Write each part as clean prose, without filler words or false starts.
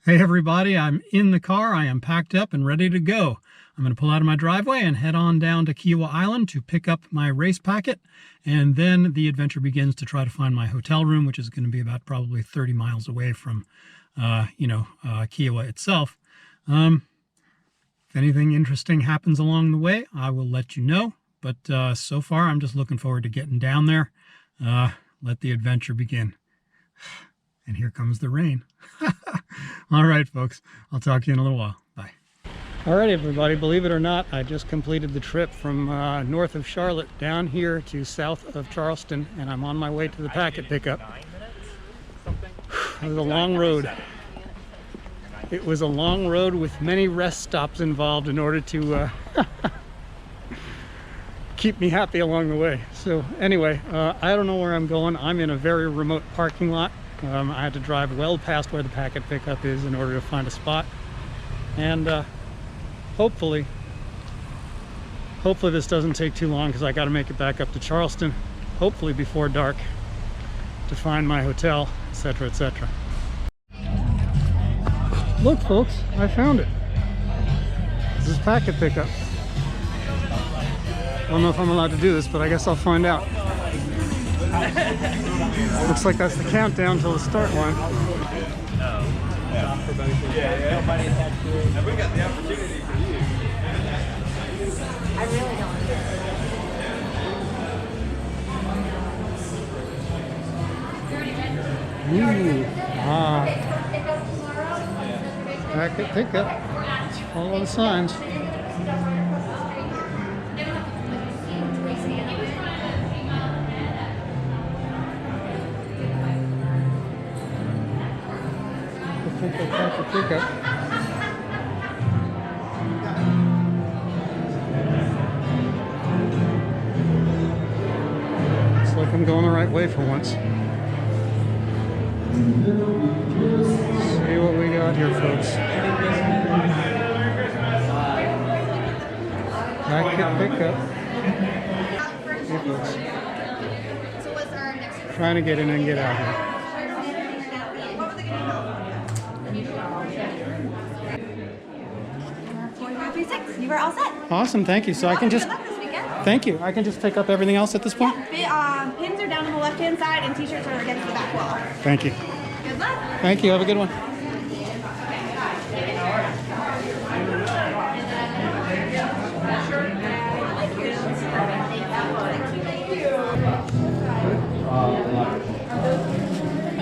Hey everybody, I'm in the car. I am packed up and ready to go. I'm going to pull out of my driveway and head on down to Kiawah Island to pick up my race packet, and then the adventure begins to try to find my hotel room, which is going to be about probably 30 miles away from, Kiawah itself. If anything interesting happens along the way, I will let you know, but so far I'm just looking forward to getting down there. Let the adventure begin. And here comes the rain. All right, folks, I'll talk to you in a little while. Bye. All right, everybody, believe it or not, I just completed the trip from north of Charlotte down here to south of Charleston, and I'm on my way to the packet pickup. It was a long road. It was a long road with many rest stops involved in order to keep me happy along the way. So anyway, I don't know where I'm going. I'm in a very remote parking lot. I had to drive well past where the packet pickup is in order to find a spot, and hopefully this doesn't take too long, because I got to make it back up to Charleston, hopefully before dark, to find my hotel, etc., etc. Look, folks, I found it. This is packet pickup. I don't know if I'm allowed to do this, but I guess I'll find out. Looks like that's the countdown till the start line. We got the opportunity for you. I really don't. Packet pickup. Follow the signs. Pickup. Looks like I'm going the right way for once. Let's see what we got here, folks. Packet pickup. Hey, folks. Trying to get in and get out here. You are all set. Awesome, thank you. So I can just, thank you. I can just pick up everything else at this point? Yeah, pins are down on the left-hand side and t-shirts are against the back wall. Thank you. Good luck. Thank you. Have a good one.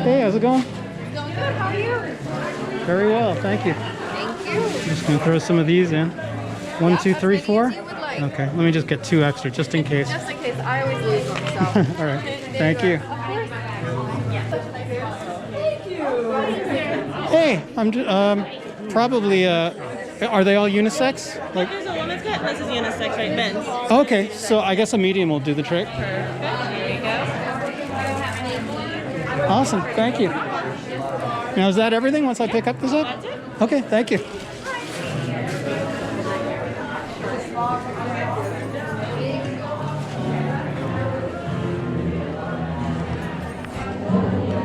Hey, how's it going? Going good. How are you? Very well, thank you. Thank you. I'm just going to throw some of these in. 1, 2, 3, 4. Like. Okay, let me just get 2 extra, just in case. Just in case. I always lose them, so. All right, thank you. Of course. Thank you. Hey, I'm probably, are they all unisex? Like, There's a women's kit. This is unisex, right? Men's. okay, so I guess a medium will do the trick. Perfect. There you go. Awesome, thank you. Now, is that everything once I pick up this up? That's it. Okay, thank you.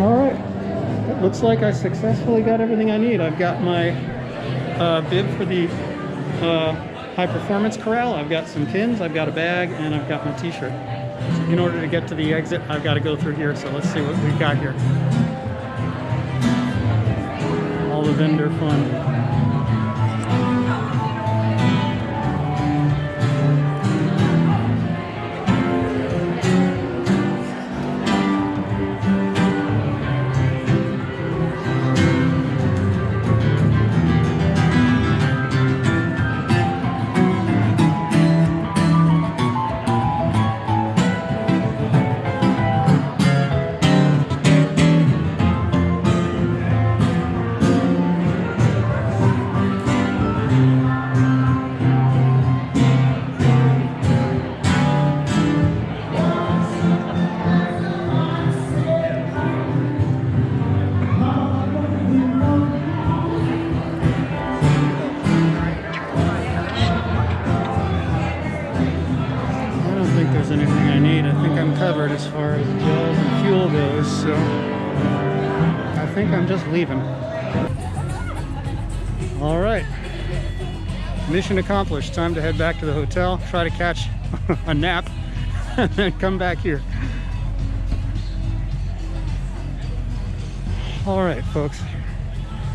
All right, it looks like I successfully got everything I need. I've got my bib for the high performance corral. I've got some pins, I've got a bag, and I've got my t-shirt. In order to get to the exit, I've got to go through here, so let's see what we've got here. All the vendor fun. covered as far as gels and fuel goes, so I think I'm just leaving. All right. Mission accomplished. Time to head back to the hotel, try to catch a nap, and then come back here. All right, folks.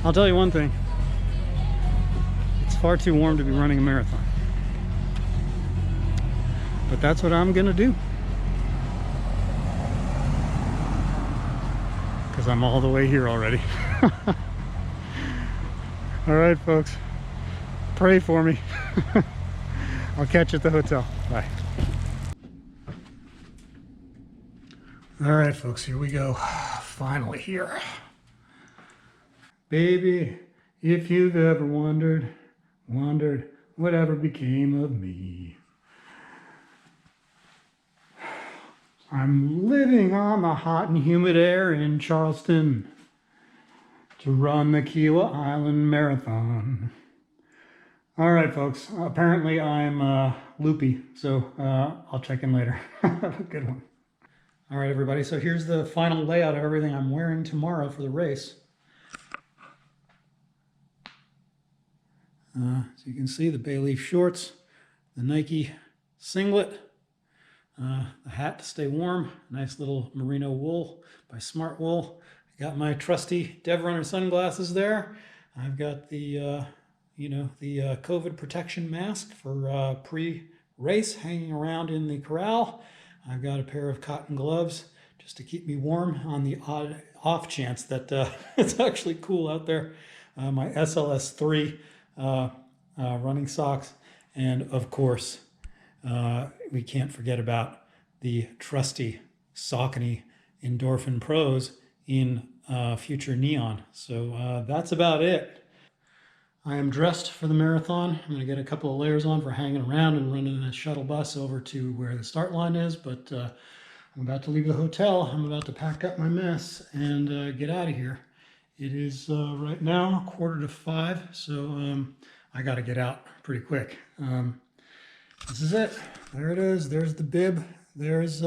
I'll tell you one thing. It's far too warm to be running a marathon. But that's what I'm gonna do. Because I'm all the way here already. All right, folks. Pray for me. I'll catch you at the hotel. Bye. All right, folks, here we go. Finally here. Baby, if you've ever wondered whatever became of me. I'm living on the hot and humid air in Charleston to run the Kiawah Island Marathon. All right, folks, apparently I'm loopy, so I'll check in later. Have a good one. All right, everybody, so here's the final layout of everything I'm wearing tomorrow for the race. So you can see the bay leaf shorts, the Nike singlet, the hat to stay warm, nice little merino wool by Smart Wool. I got my trusty DevRunner sunglasses there. I've got the, the COVID protection mask for pre-race hanging around in the corral. I've got a pair of cotton gloves just to keep me warm on the odd off chance that it's actually cool out there. My SLS3 running socks, and of course we can't forget about the trusty Saucony Endorphin Pros in Future Neon. So that's about it. I am dressed for the marathon. I'm going to get a couple of layers on for hanging around and running a shuttle bus over to where the start line is, but I'm about to leave the hotel. I'm about to pack up my mess and get out of here. It is right now 4:45, so I got to get out pretty quick. This is it. There it is. There's the bib. There's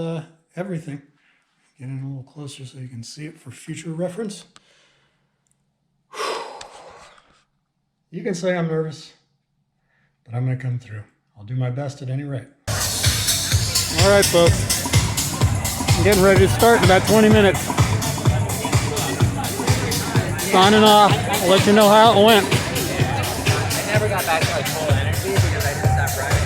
everything. Get in a little closer so you can see it for future reference. You can say I'm nervous, but I'm going to come through. I'll do my best at any rate. All right, folks. I'm getting ready to start in about 20 minutes. Signing off. I'll let you know how it went. I never got back to like full energy because I just stopped running.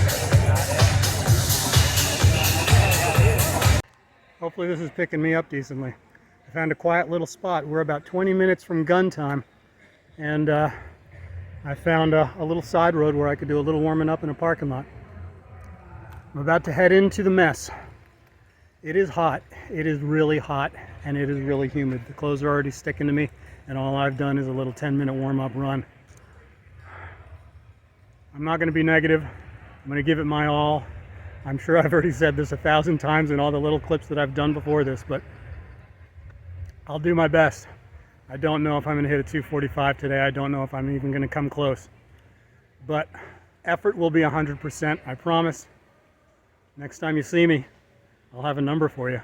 Hopefully this is picking me up decently. I found a quiet little spot. We're about 20 minutes from gun time, and I found a little side road where I could do a little warming up in a parking lot. I'm about to head into the mess. It is hot. It is really hot, and it is really humid. The clothes are already sticking to me, and all I've done is a little 10-minute warm-up run. I'm not going to be negative. I'm going to give it my all. I'm sure I've already said this 1,000 times in all the little clips that I've done before this, but I'll do my best. I don't know if I'm going to hit a 2:45 today. I don't know if I'm even going to come close. But effort will be 100%, I promise. Next time you see me, I'll have a number for you.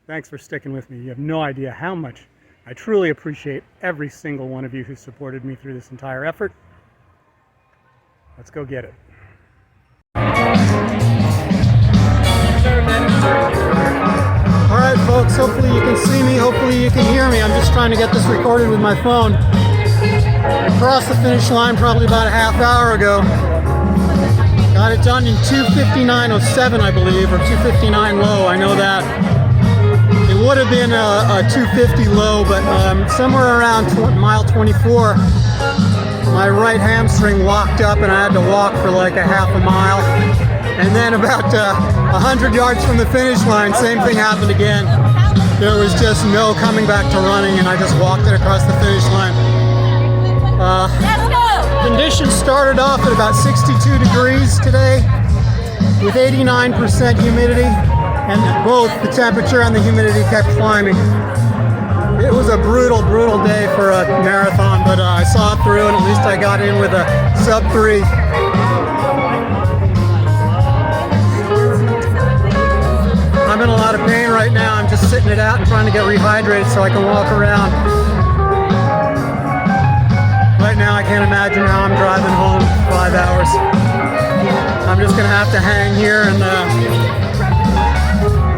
Thanks for sticking with me. You have no idea how much I truly appreciate every single one of you who supported me through this entire effort. Let's go get it. All right, folks, hopefully you can see me, hopefully you can hear me. I'm just trying to get this recorded with my phone. I crossed the finish line probably about a half hour ago. Got it done in 2:59:07, I believe, or 2:59 low, I know that. It would have been a 2:50 low, but somewhere around mile 24, my right hamstring locked up and I had to walk for like a half a mile. And then about 100 yards from the finish line, same thing happened again. There was just no coming back to running, and I just walked it across the finish line. Conditions started off at about 62 degrees today with 89% humidity, and both the temperature and the humidity kept climbing. It was a brutal, brutal day for a marathon, but I saw it through, and at least I got in with a sub 3. I'm in a lot of pain right now. I'm just sitting it out and trying to get rehydrated so I can walk around. right now. I can't imagine how I'm driving home 5 hours. I'm just gonna have to hang here and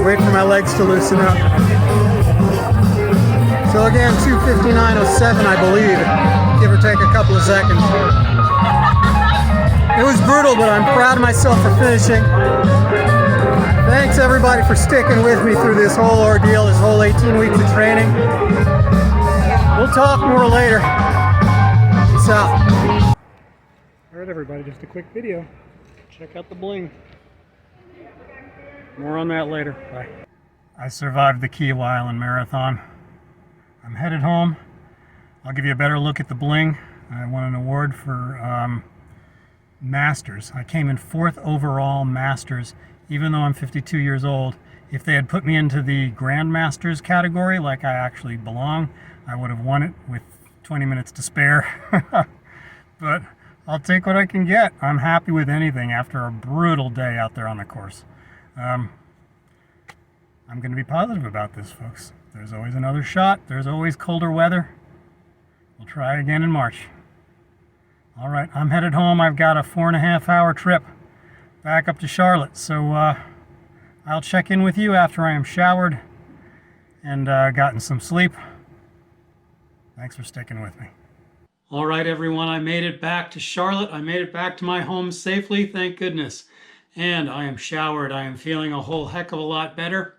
wait for my legs to loosen up. So again, 2:59:07, I believe, give or take a couple of seconds. It was brutal, but I'm proud of myself for finishing. Thanks everybody for sticking with me through this whole ordeal, this whole 18 weeks of training. We'll talk more later. Peace out. All right, everybody, just a quick video. Check out the bling. More on that later. Bye. I survived the Kiawah Island Marathon. I'm headed home. I'll give you a better look at the bling. I won an award for Masters. I came in 4th overall Masters, even though I'm 52 years old. If they had put me into the Grandmasters category, like I actually belong, I would have won it with 20 minutes to spare. But I'll take what I can get. I'm happy with anything after a brutal day out there on the course. I'm going to be positive about this, folks. There's always another shot. There's always colder weather. We'll try again in March. All right, I'm headed home. I've got a 4.5-hour trip back up to Charlotte. So I'll check in with you after I am showered and gotten some sleep. Thanks for sticking with me. All right, everyone, I made it back to Charlotte. I made it back to my home safely, thank goodness. And I am showered. I am feeling a whole heck of a lot better.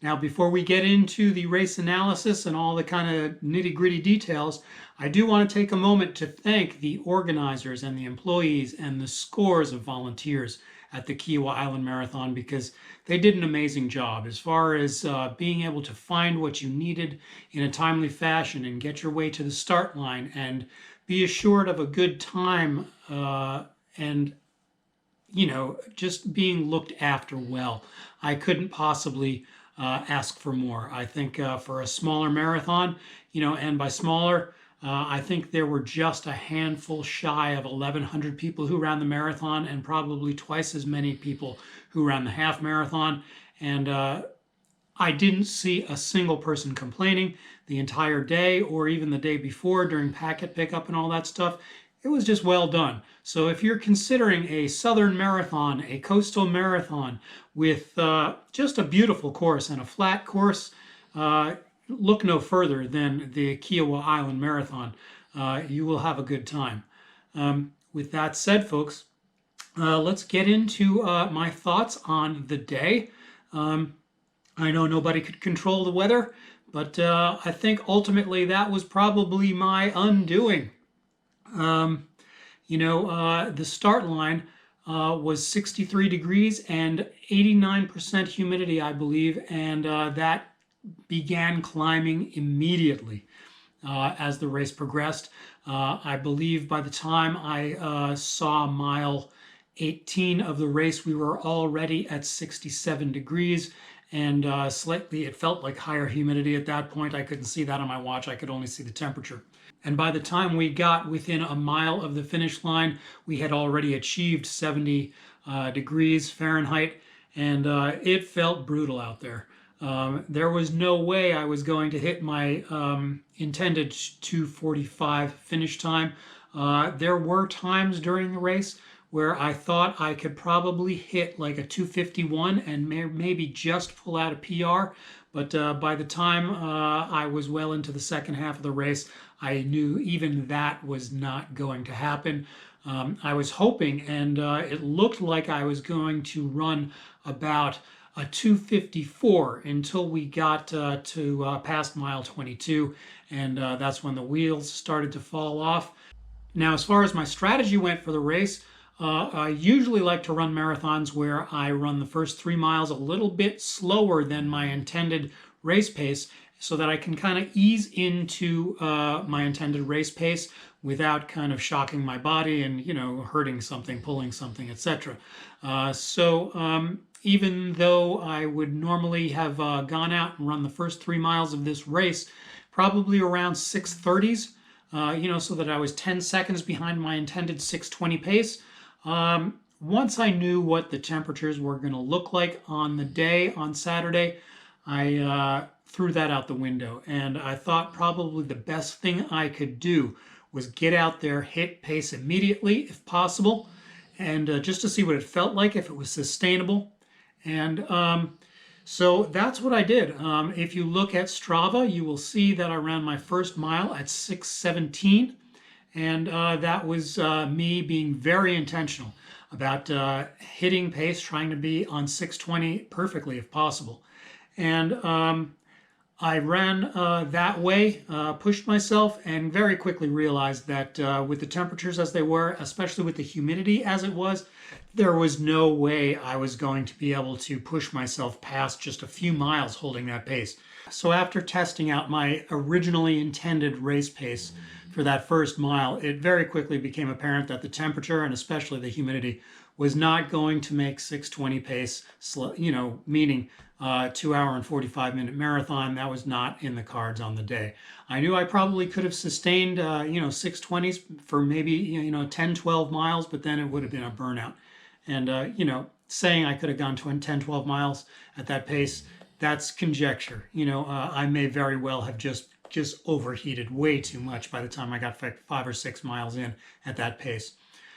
Now, before we get into the race analysis and all the kind of nitty-gritty details, I do want to take a moment to thank the organizers and the employees and the scores of volunteers at the Kiawah Island Marathon, because they did an amazing job as far as being able to find what you needed in a timely fashion and get your way to the start line and be assured of a good time and, you know, just being looked after well. I couldn't possibly ask for more. I think for a smaller marathon, you know, and by smaller, I think there were just a handful shy of 1,100 people who ran the marathon and probably twice as many people who ran the half marathon. And I didn't see a single person complaining the entire day or even the day before during packet pickup and all that stuff. It was just well done. So if you're considering a southern marathon, a coastal marathon with just a beautiful course and a flat course, look no further than the Kiawah Island Marathon. You will have a good time. With that said, folks, let's get into my thoughts on the day. I know nobody could control the weather, but I think ultimately that was probably my undoing. You know, the start line was 63 degrees and 89% humidity, I believe, and that began climbing immediately as the race progressed. I believe by the time I saw mile 18 of the race, we were already at 67 degrees and slightly, it felt like higher humidity at that point. I couldn't see that on my watch. I could only see the temperature. And by the time we got within a mile of the finish line, we had already achieved 70 degrees Fahrenheit, and it felt brutal out there. There was no way I was going to hit my intended 2:45 finish time. There were times during the race where I thought I could probably hit like a 2:51 and maybe just pull out a PR. But by the time I was well into the second half of the race, I knew even that was not going to happen. I was hoping, and it looked like I was going to run about a 2:54 until we got to past mile 22, and that's when the wheels started to fall off. Now, as far as my strategy went for the race, I usually like to run marathons where I run the first 3 miles a little bit slower than my intended race pace so that I can kind of ease into my intended race pace without kind of shocking my body and, you know, hurting something, pulling something, etc. Even though I would normally have gone out and run the first 3 miles of this race, probably around 6:30s, you know, so that I was 10 seconds behind my intended 6:20 pace. Once I knew what the temperatures were going to look like on the day, on Saturday, I threw that out the window. And I thought probably the best thing I could do was get out there, hit pace immediately if possible, and just to see what it felt like, if it was sustainable. And so that's what I did. If you look at Strava, you will see that I ran my first mile at 6:17. And that was me being very intentional about hitting pace, trying to be on 6:20 perfectly if possible. And I ran that way, pushed myself, and very quickly realized that with the temperatures as they were, especially with the humidity as it was, there was no way I was going to be able to push myself past just a few miles holding that pace. So after testing out my originally intended race pace for that first mile, it very quickly became apparent that the temperature and especially the humidity was not going to make 6:20 pace, meaning 2 hour and 45-minute marathon. That was not in the cards on the day. I knew I probably could have sustained, 6:20s for maybe, 10, 12 miles, but then it would have been a burnout. And, saying I could have gone to 10, 12 miles at that pace, that's conjecture. I may very well have just overheated way too much by the time I got 5 or 6 miles in at that pace.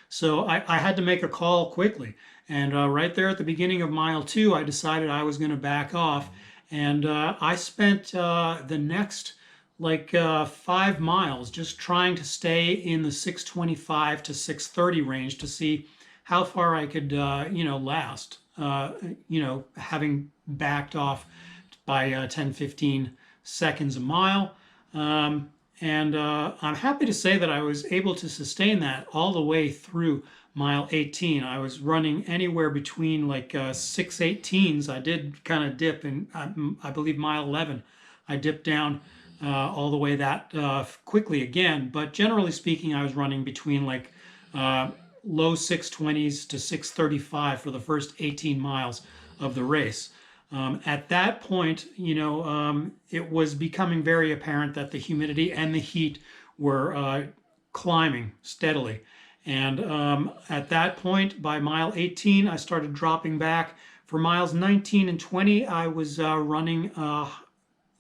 So I had to make a call quickly. And right there at the beginning of mile 2, I decided I was going to back off. And I spent the next 5 miles just trying to stay in the 6:25 to 6:30 range to see how far I could, last, having backed off by 10, 15 seconds a mile. And I'm happy to say that I was able to sustain that all the way through mile 18. I was running anywhere between 6:18s. I did kind of dip, and I believe mile 11, I dipped down all the way that quickly again. But generally speaking, I was running between low 6:20s to 6:35 for the first 18 miles of the race. At that point, it was becoming very apparent that the humidity and the heat were climbing steadily. And at that point, by mile 18, I started dropping back. For miles 19 and 20, I was running,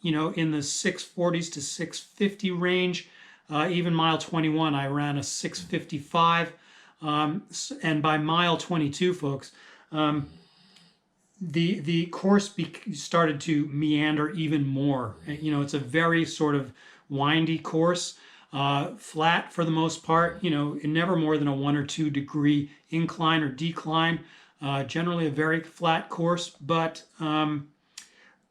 in the 6:40s to 6:50 range. Even mile 21, I ran a 6:55. And by mile 22, folks, the course started to meander even more. It's a very sort of windy course, flat for the most part, never more than a 1 or 2 degree incline or decline, generally a very flat course. But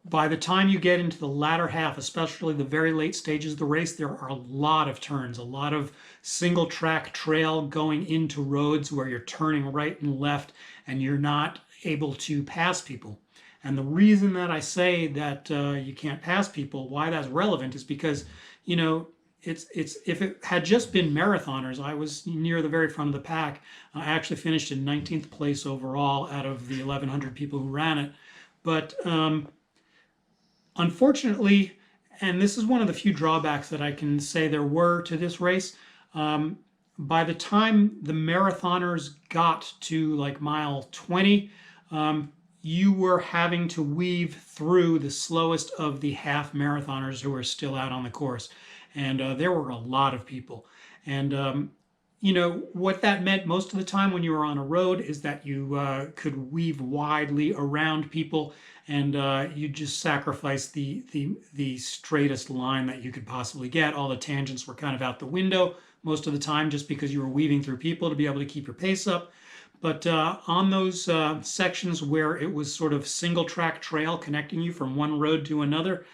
by the time you get into the latter half, especially the very late stages of the race, there are a lot of turns, a lot of single track trail going into roads where you're turning right and left and you're not able to pass people. And the reason that I say that you can't pass people, why that's relevant, is because, it's if it had just been marathoners, I was near the very front of the pack. I actually finished in 19th place overall out of the 1,100 people who ran it. But unfortunately, and this is one of the few drawbacks that I can say there were to this race, by the time the marathoners got to mile 20, you were having to weave through the slowest of the half marathoners who were still out on the course. And there were a lot of people. And, what that meant most of the time when you were on a road is that you could weave widely around people, and you just sacrifice the straightest line that you could possibly get. All the tangents were kind of out the window most of the time just because you were weaving through people to be able to keep your pace up. But on those sections where it was sort of single track trail connecting you from one road to another,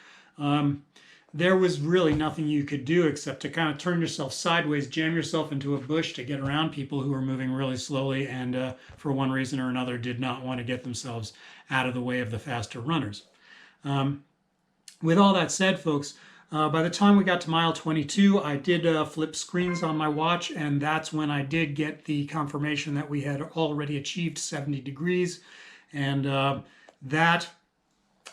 there was really nothing you could do except to kind of turn yourself sideways, jam yourself into a bush to get around people who were moving really slowly and for one reason or another did not want to get themselves out of the way of the faster runners. With all that said, folks, by the time we got to mile 22, I did flip screens on my watch, and that's when I did get the confirmation that we had already achieved 70 degrees. And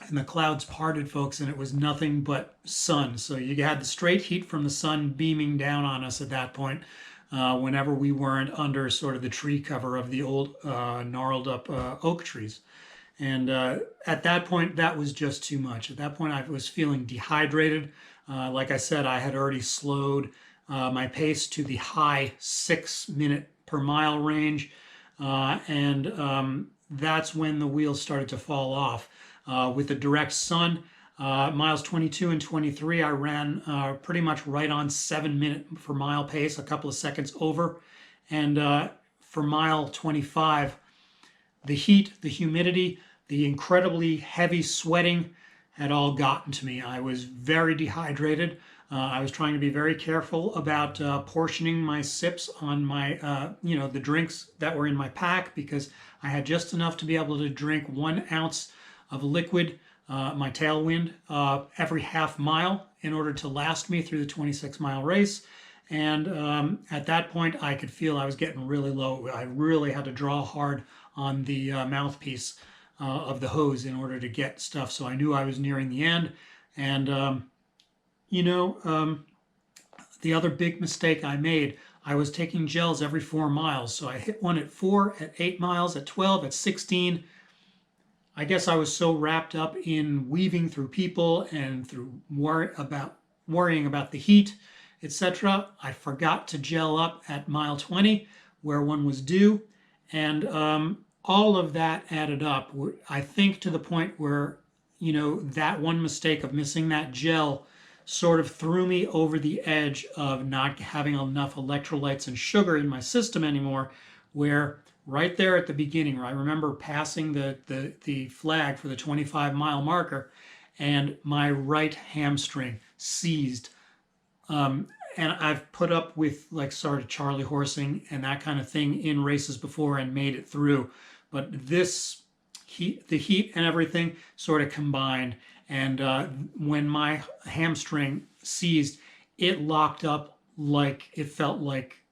and the clouds parted, folks, and it was nothing but sun. So you had the straight heat from the sun beaming down on us at that point, whenever we weren't under sort of the tree cover of the old gnarled up oak trees. And at that point, that was just too much. At that point, I was feeling dehydrated. Like I said, I had already slowed my pace to the high 6-minute per mile range. And that's when the wheels started to fall off. With the direct sun, miles 22 and 23, I ran pretty much right on 7-minute per mile pace, a couple of seconds over. And for mile 25, the heat, the humidity, the incredibly heavy sweating had all gotten to me. I was very dehydrated. I was trying to be very careful about portioning my sips on my, the drinks that were in my pack, because I had just enough to be able to drink 1 ounce of liquid, my Tailwind, every half mile in order to last me through the 26-mile race. And at that point, I could feel I was getting really low. I really had to draw hard on the mouthpiece of the hose in order to get stuff. So I knew I was nearing the end. And the other big mistake I made, I was taking gels every 4 miles. So I hit one at 4, at 8 miles, at 12, at 16. I guess I was so wrapped up in weaving through people and through worrying about the heat, etc. I forgot to gel up at mile 20 where one was due. And all of that added up, I think, to the point where, that one mistake of missing that gel sort of threw me over the edge of not having enough electrolytes and sugar in my system anymore, where right there at the beginning, I remember passing the flag for the 25-mile marker, and my right hamstring seized. And I've put up with sort of Charlie horsing and that kind of thing in races before and made it through. But the heat and everything sort of combined. And when my hamstring seized, it locked up like it felt like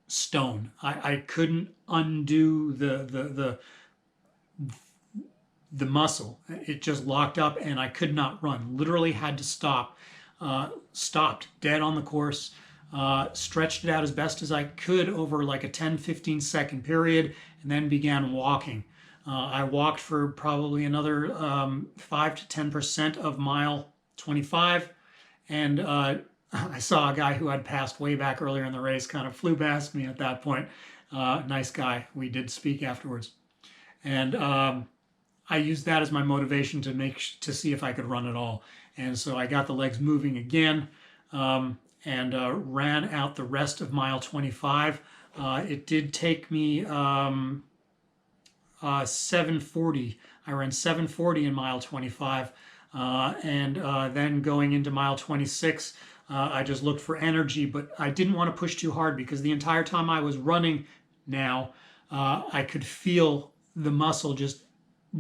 stone. I couldn't undo the muscle. It just locked up and I could not run. Literally had to stop. Stopped dead on the course, stretched it out as best as I could over like a 10-15 second period, and then began walking. I walked for probably another 5 to 10% of mile 25, and I saw a guy who had passed way back earlier in the race kind of flew past me at that point. Nice guy. We did speak afterwards. And I used that as my motivation to see if I could run at all. And so I got the legs moving again, and ran out the rest of mile 25. It did take me 7:40. I ran 7:40 in mile 25. And then going into mile 26, I just looked for energy, but I didn't want to push too hard because the entire time I was running now, I could feel the muscle just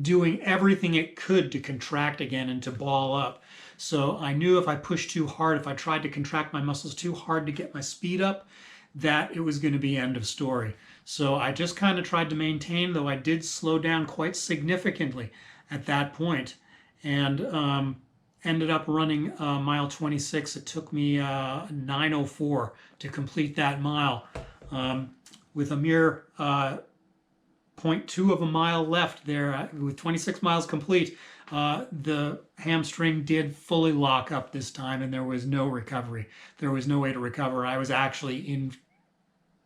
doing everything it could to contract again and to ball up. So I knew if I pushed too hard, if I tried to contract my muscles too hard to get my speed up, that it was going to be end of story. So I just kind of tried to maintain, though I did slow down quite significantly at that point, and ended up running mile 26. It took me 9:04 to complete that mile, with a mere 0.2 of a mile left there. With 26 miles complete, the hamstring did fully lock up this time, and there was no recovery. There was no way to recover. I was actually in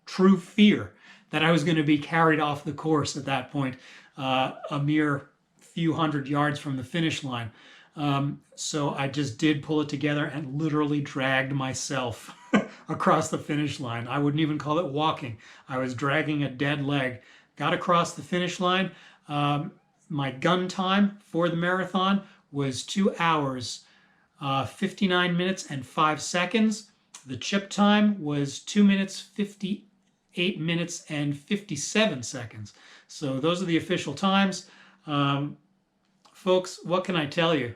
true fear that I was going to be carried off the course at that point, a mere few hundred yards from the finish line. So I just did pull it together and literally dragged myself across the finish line. I wouldn't even call it walking. I was dragging a dead leg. Got across the finish line. My gun time for the marathon was 2 hours, 59 minutes and 5 seconds. The chip time was 2 minutes, 58 minutes and 57 seconds. So those are the official times. Folks, what can I tell you?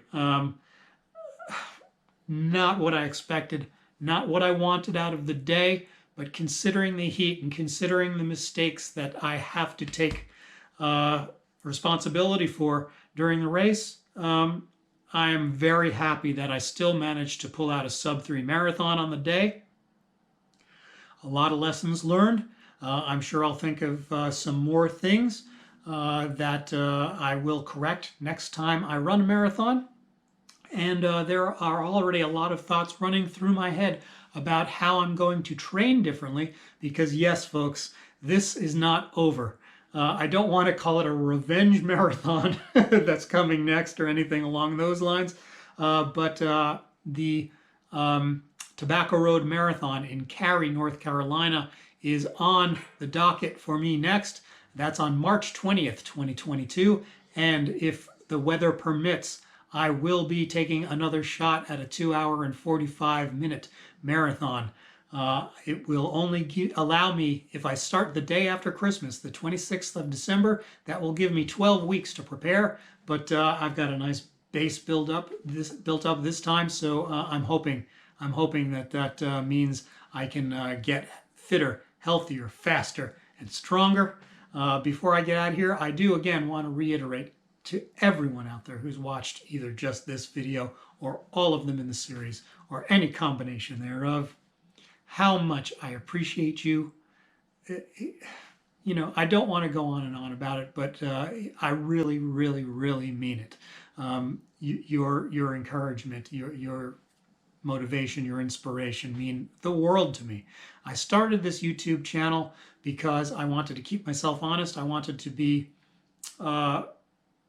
Not what I expected, not what I wanted out of the day, but considering the heat and considering the mistakes that I have to take responsibility for during the race, I am very happy that I still managed to pull out a sub-3 marathon on the day. A lot of lessons learned. I'm sure I'll think of some more things that I will correct next time I run a marathon. And there are already a lot of thoughts running through my head about how I'm going to train differently because, yes, folks, this is not over. I don't want to call it a revenge marathon that's coming next or anything along those lines, but the Tobacco Road Marathon in Cary, North Carolina is on the docket for me next. That's on March 20th, 2022. And if the weather permits, I will be taking another shot at a 2 hour and 45-minute marathon. It will only allow me, if I start the day after Christmas, the 26th of December, that will give me 12 weeks to prepare. But I've got a nice base built up this time, so I'm hoping that means I can get fitter, healthier, faster, and stronger. Before I get out of here, I do again want to reiterate to everyone out there who's watched either just this video or all of them in the series or any combination thereof, how much I appreciate you. You know, I don't want to go on and on about it, but I really, really, really mean it. Your encouragement, your motivation, your inspiration mean the world to me. I started this YouTube channel because I wanted to keep myself honest. I wanted to be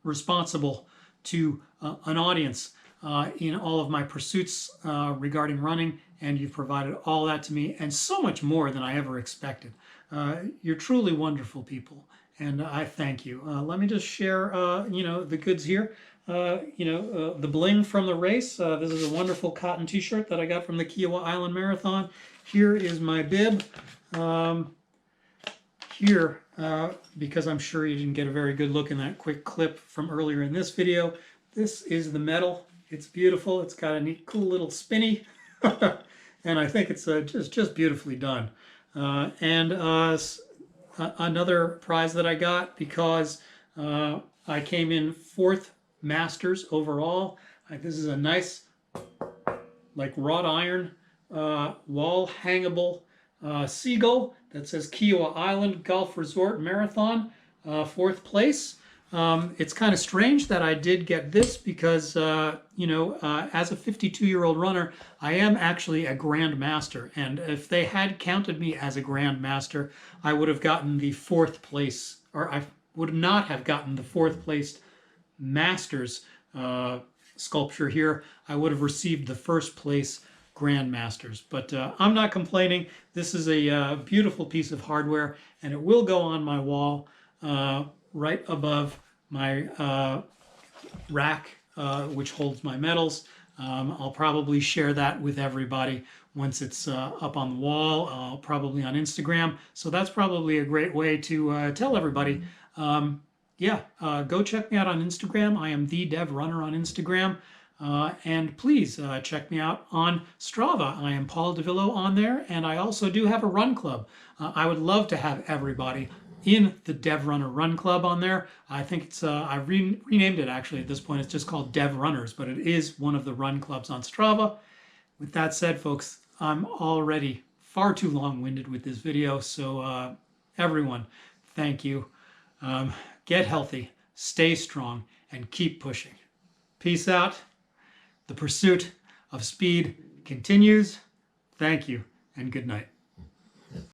responsible to an audience in all of my pursuits regarding running, and you've provided all that to me and so much more than I ever expected. You're truly wonderful people, and I thank you. Let me just share, the goods here. The bling from the race. This is a wonderful cotton t-shirt that I got from the Kiawah Island Marathon. Here is my bib. Here, because I'm sure you didn't get a very good look in that quick clip from earlier in this video, this is the medal. It's beautiful. It's got a neat, cool little spinny, and I think it's just beautifully done. Another prize that I got because I came in 4th Masters overall. This is a nice, like wrought iron wall hangable seagull that says Kiawah Island Golf Resort Marathon, 4th place. It's kind of strange that I did get this because, as a 52-year-old runner, I am actually a Grand Master. And if they had counted me as a Grand Master, I would have gotten the 4th place, or I would not have gotten the 4th place Masters sculpture here. I would have received the 1st place Grand Masters. But I'm not complaining. This is a beautiful piece of hardware, and it will go on my wall right above my rack, which holds my medals. I'll probably share that with everybody once it's up on the wall, probably on Instagram. So that's probably a great way to tell everybody. Go check me out on Instagram. I am thedevrunner on Instagram. And please check me out on Strava. I am Paul DeVillo on there, and I also do have a run club. I would love to have everybody in the DevRunner Run Club on there. I think it's, I've renamed it actually at this point. It's just called DevRunners, but it is one of the run clubs on Strava. With that said, folks, I'm already far too long-winded with this video, so everyone, thank you. Get healthy, stay strong, and keep pushing. Peace out. The pursuit of speed continues. Thank you, and good night.